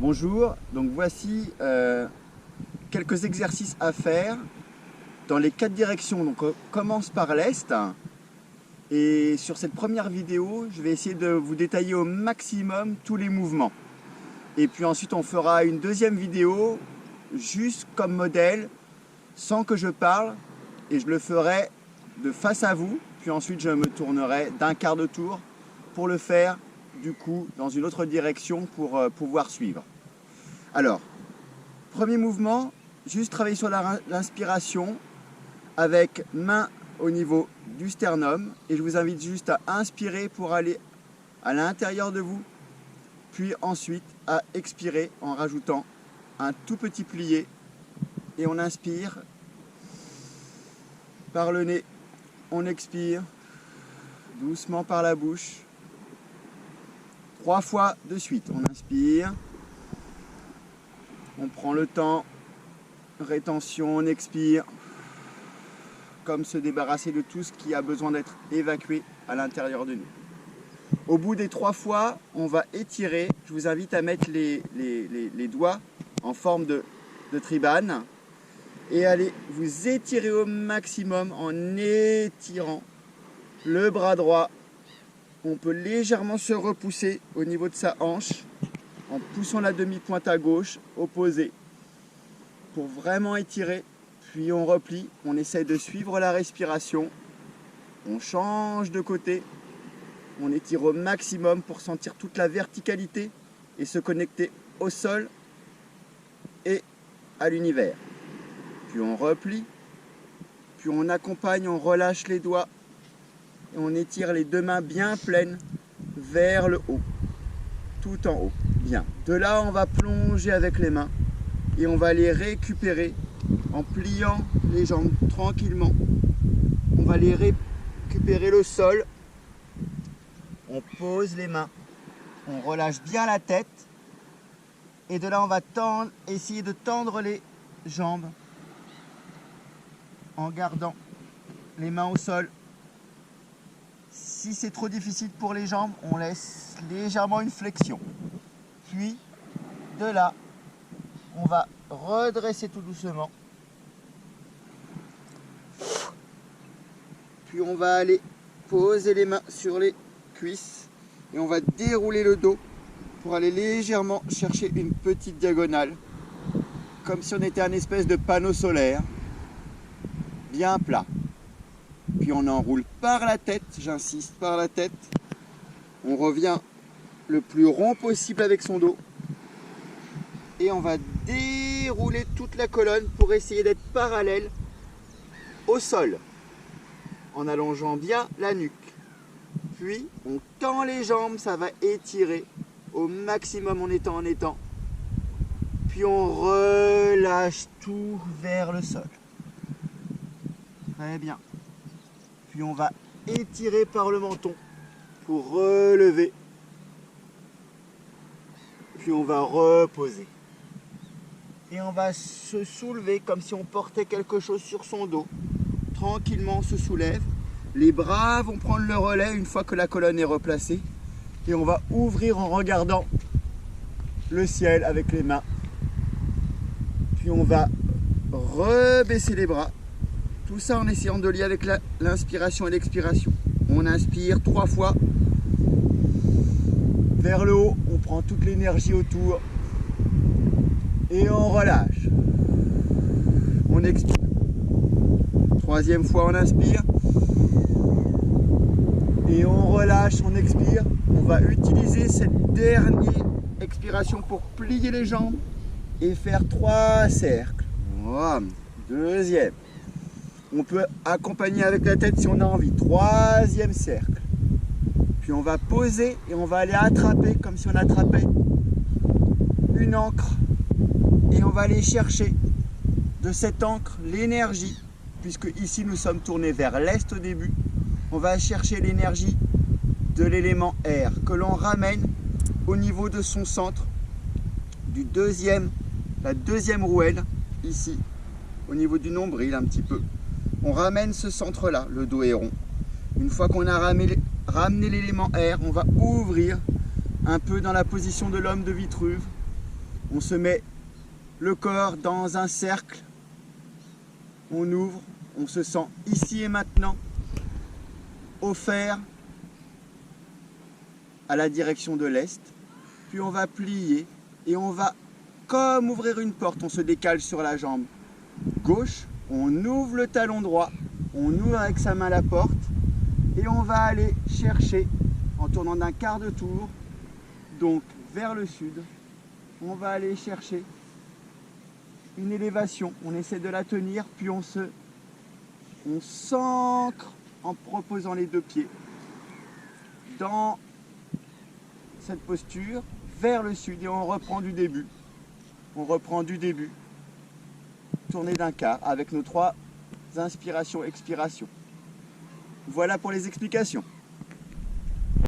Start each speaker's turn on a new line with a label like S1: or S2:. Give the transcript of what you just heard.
S1: Bonjour, donc voici quelques exercices à faire dans les 4 directions. Donc on commence par l'est et sur cette première vidéo, je vais essayer de vous détailler au maximum tous les mouvements. Et puis ensuite on fera une deuxième vidéo juste comme modèle, sans que je parle, et je le ferai de face à vous. Puis ensuite je me tournerai d'un quart de tour pour le faire du coup dans une autre direction pour pouvoir suivre. Alors, premier mouvement, juste travailler sur l'inspiration avec main au niveau du sternum, et je vous invite juste à inspirer pour aller à l'intérieur de vous, puis ensuite à expirer en rajoutant un tout petit plié, et on inspire par le nez, on expire doucement par la bouche, 3 fois de suite. On inspire, on prend le temps, rétention, on expire, comme se débarrasser de tout ce qui a besoin d'être évacué à l'intérieur de nous. Au bout des 3 fois, on va étirer. Je vous invite à mettre les doigts en forme de tribane et allez vous étirer au maximum en étirant le bras droit. On peut légèrement se repousser au niveau de sa hanche en poussant la demi-pointe à gauche, opposée, pour vraiment étirer. Puis on replie, on essaie de suivre la respiration, on change de côté, on étire au maximum pour sentir toute la verticalité et se connecter au sol et à l'univers. Puis on replie, puis on accompagne, on relâche les doigts et on étire les 2 mains bien pleines vers le haut, tout en haut. Bien. De là, on va plonger avec les mains et on va les récupérer en pliant les jambes tranquillement. On va les récupérer le sol. On pose les mains. On relâche bien la tête. Et de là, on va essayer de tendre les jambes en gardant les mains au sol. Si c'est trop difficile pour les jambes, on laisse légèrement une flexion. Puis, de là, on va redresser tout doucement. Puis on va aller poser les mains sur les cuisses et on va dérouler le dos pour aller légèrement chercher une petite diagonale, comme si on était un espèce de panneau solaire, bien plat. Puis on enroule par la tête, j'insiste par la tête. On revient le plus rond possible avec son dos. Et on va dérouler toute la colonne pour essayer d'être parallèle au sol, en allongeant bien la nuque. Puis on tend les jambes, ça va étirer au maximum en étant. Puis on relâche tout vers le sol. Très bien. Puis on va étirer par le menton pour relever. Puis on va reposer. Et on va se soulever comme si on portait quelque chose sur son dos. Tranquillement, on se soulève. Les bras vont prendre le relais une fois que la colonne est replacée. Et on va ouvrir en regardant le ciel avec les mains. Puis on va rebaisser les bras. Tout ça en essayant de lier avec l'inspiration et l'expiration. On inspire 3 fois. Vers le haut, on prend toute l'énergie autour. Et on relâche. On expire. 3e fois, on inspire. Et on relâche, on expire. On va utiliser cette dernière expiration pour plier les jambes et faire 3 cercles. Voilà. 2e. On peut accompagner avec la tête si on a envie. 3e cercle. Puis on va poser et on va aller attraper comme si on attrapait une encre. Et on va aller chercher de cette encre l'énergie, puisque ici nous sommes tournés vers l'est au début. On va chercher l'énergie de l'élément air que l'on ramène au niveau de son centre, la deuxième rouelle, ici, au niveau du nombril un petit peu. On ramène ce centre-là, le dos est rond. Une fois qu'on a ramené l'élément air, on va ouvrir un peu dans la position de l'homme de Vitruve On se met le corps dans un cercle. On ouvre, on se sent ici et maintenant offert à la direction de l'est. Puis on va plier et on va, comme ouvrir une porte, on se décale sur la jambe gauche, on ouvre le talon droit, on ouvre avec sa main la porte et on va aller chercher en tournant d'un quart de tour, donc vers le sud, on va aller chercher une élévation, on essaie de la tenir, puis on s'ancre en proposant les deux pieds dans cette posture vers le sud et on reprend du début. On reprend du début, tourner d'un quart avec nos 3 inspirations, expirations. Voilà pour les explications.